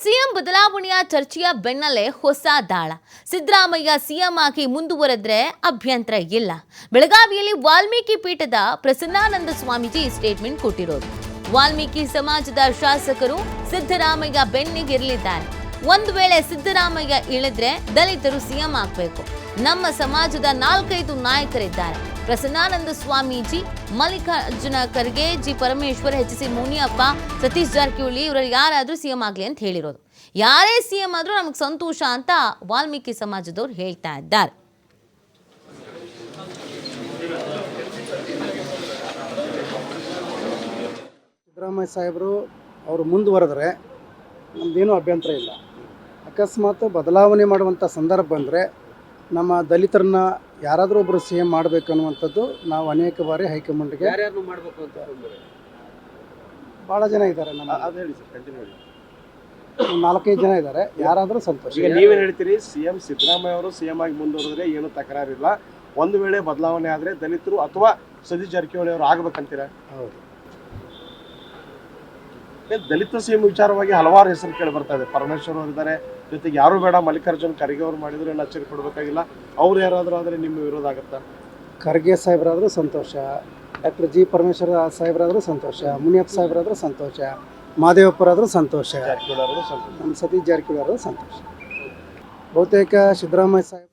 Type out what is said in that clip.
CM ಬದಲಾವಣೆಯ ಚರ್ಚೆಯ ಬೆನ್ನಲ್ಲೇ ಹೊಸ ದಾಳ. ಸಿದ್ದರಾಮಯ್ಯ ಸಿಎಂ ಆಗಿ ಮುಂದುವರೆದ್ರೆ ಅಭ್ಯಂತರ ಇಲ್ಲ. ಬೆಳಗಾವಿಯಲ್ಲಿ ವಾಲ್ಮೀಕಿ ಪೀಠದ ಪ್ರಸನ್ನಾನಂದ ಸ್ವಾಮೀಜಿ ಸ್ಟೇಟ್ಮೆಂಟ್ ಕೊಟ್ಟಿರೋದು. ವಾಲ್ಮೀಕಿ ಸಮಾಜದ ಶಾಸಕರು ಸಿದ್ದರಾಮಯ್ಯ ಬೆನ್ನಿಗಿರಲಿದ್ದಾರೆ. ಒಂದು ವೇಳೆ ಸಿದ್ದರಾಮಯ್ಯ ಇಳಿದ್ರೆ ದಲಿತರು ಸಿಎಂ ಆಗಬೇಕು. ನಮ್ಮ ಸಮಾಜದ 4-5 ನಾಯಕರಿದ್ದಾರೆ. ಪ್ರಸನ್ನಾನಂದ ಸ್ವಾಮೀಜಿ, ಮಲ್ಲಿಕಾರ್ಜುನ ಖರ್ಗೆ, ಜಿ ಪರಮೇಶ್ವರ್, ಎಚ್.ಸಿ. ಮುನಿಯಪ್ಪ, ಸತೀಶ್ ಜಾರಕಿಹೊಳಿ ಇವರಲ್ಲಿ ಯಾರಾದರೂ ಸಿಎಂ ಆಗಲಿ ಅಂತ ಹೇಳಿರೋದು. ಯಾರೇ ಸಿಎಂ ಆದರೂ ನಮಗೆ ಸಂತೋಷ ಅಂತ ವಾಲ್ಮೀಕಿ ಸಮಾಜದವ್ರು ಹೇಳ್ತಾ ಇದ್ದಾರೆ. ಸಿದ್ದರಾಮಯ್ಯ ಸಾಹೇಬರು ಅವರು ಮುಂದುವರೆದ್ರೆ ನಮ್ಮದೇನೂ ಅಭ್ಯಂತರ ಇಲ್ಲ. ಅಕಸ್ಮಾತ್ ಬದಲಾವಣೆ ಮಾಡುವಂಥ ಸಂದರ್ಭ ಬಂದರೆ ನಮ್ಮ ದಲಿತರನ್ನ ಯಾರಾದರೂ ಒಬ್ಬರು ಸಿ ಎಂ ಮಾಡಬೇಕು ಅನ್ನುವಂಥದ್ದು ನಾವು ಅನೇಕ ಬಾರಿ ಹೈಕಮಾಂಡ್ಗೆ ಯಾರ್ಯಾರು ಮಾಡಬೇಕು ಅಂತ ಭಾಳ ಜನ ಇದ್ದಾರೆ. ನಮ್ಮ ಅದು ಹೇಳಿ ಸರ್, ಕಂಟಿನ್ಯೂ ಹೇಳಿ. 4-5 ಜನ ಇದ್ದಾರೆ. ಯಾರಾದರೂ ಸಂತೋಷ. ಈಗ ನೀವೇನು ಹೇಳ್ತೀರಿ? ಸಿಎಂ ಸಿದ್ದರಾಮಯ್ಯ ಅವರು ಸಿಎಂ ಆಗಿ ಮುಂದುವರೆದ್ರೆ ಏನು ತಕರಾರಿಲ್ಲ, ಒಂದು ವೇಳೆ ಬದಲಾವಣೆ ಆದರೆ ದಲಿತರು ಅಥವಾ ಸತೀಶ್ ಜಾರಕಿಹೊಳಿ ಅವರು ಆಗ್ಬೇಕಂತೀರಾ? ಹೌದು. ದಲಿತ ಸಿಎಂ ವಿಚಾರವಾಗಿ ಹಲವಾರು ಹೆಸರು ಕೇಳಿ ಬರ್ತಾ ಇದೆ. ಪರಮೇಶ್ವರ್ ಅವರು ಇದ್ದಾರೆ, ಜೊತೆಗೆ ಯಾರು ಬೇಡ, ಮಲ್ಲಿಕಾರ್ಜುನ್ ಖರ್ಗೆ ಅವರು ಮಾಡಿದ್ರು ಏನು ಅಚ್ಚರಿ ಕೊಡಬೇಕಾಗಿಲ್ಲ. ಅವ್ರು ಯಾರಾದರೂ ಆದರೆ ನಿಮ್ಮ ವಿರೋಧ ಆಗುತ್ತಾ? ಖರ್ಗೆ ಸಾಹೇಬರಾದರೂ ಸಂತೋಷ, ಡಾಕ್ಟರ್ ಜಿ ಪರಮೇಶ್ವರ ಸಾಹೇಬರಾದರೂ ಸಂತೋಷ, ಮುನಿಯಪ್ಪ ಸಾಹೇಬರಾದರೂ ಸಂತೋಷ, ಮಾದೇವಪ್ಪರಾದರೂ ಸಂತೋಷ, ಜಾರಕಿಹೊಳಿ ಅವರು ಸಂತೋಷ, ನಮ್ಮ ಸತೀಶ್ ಜಾರಕಿಹೊಳಿ ಅವರಾದರೂ ಸಂತೋಷ. ಬಹುತೇಕ ಸಿದ್ದರಾಮಯ್ಯ ಸಾಹೇಬ್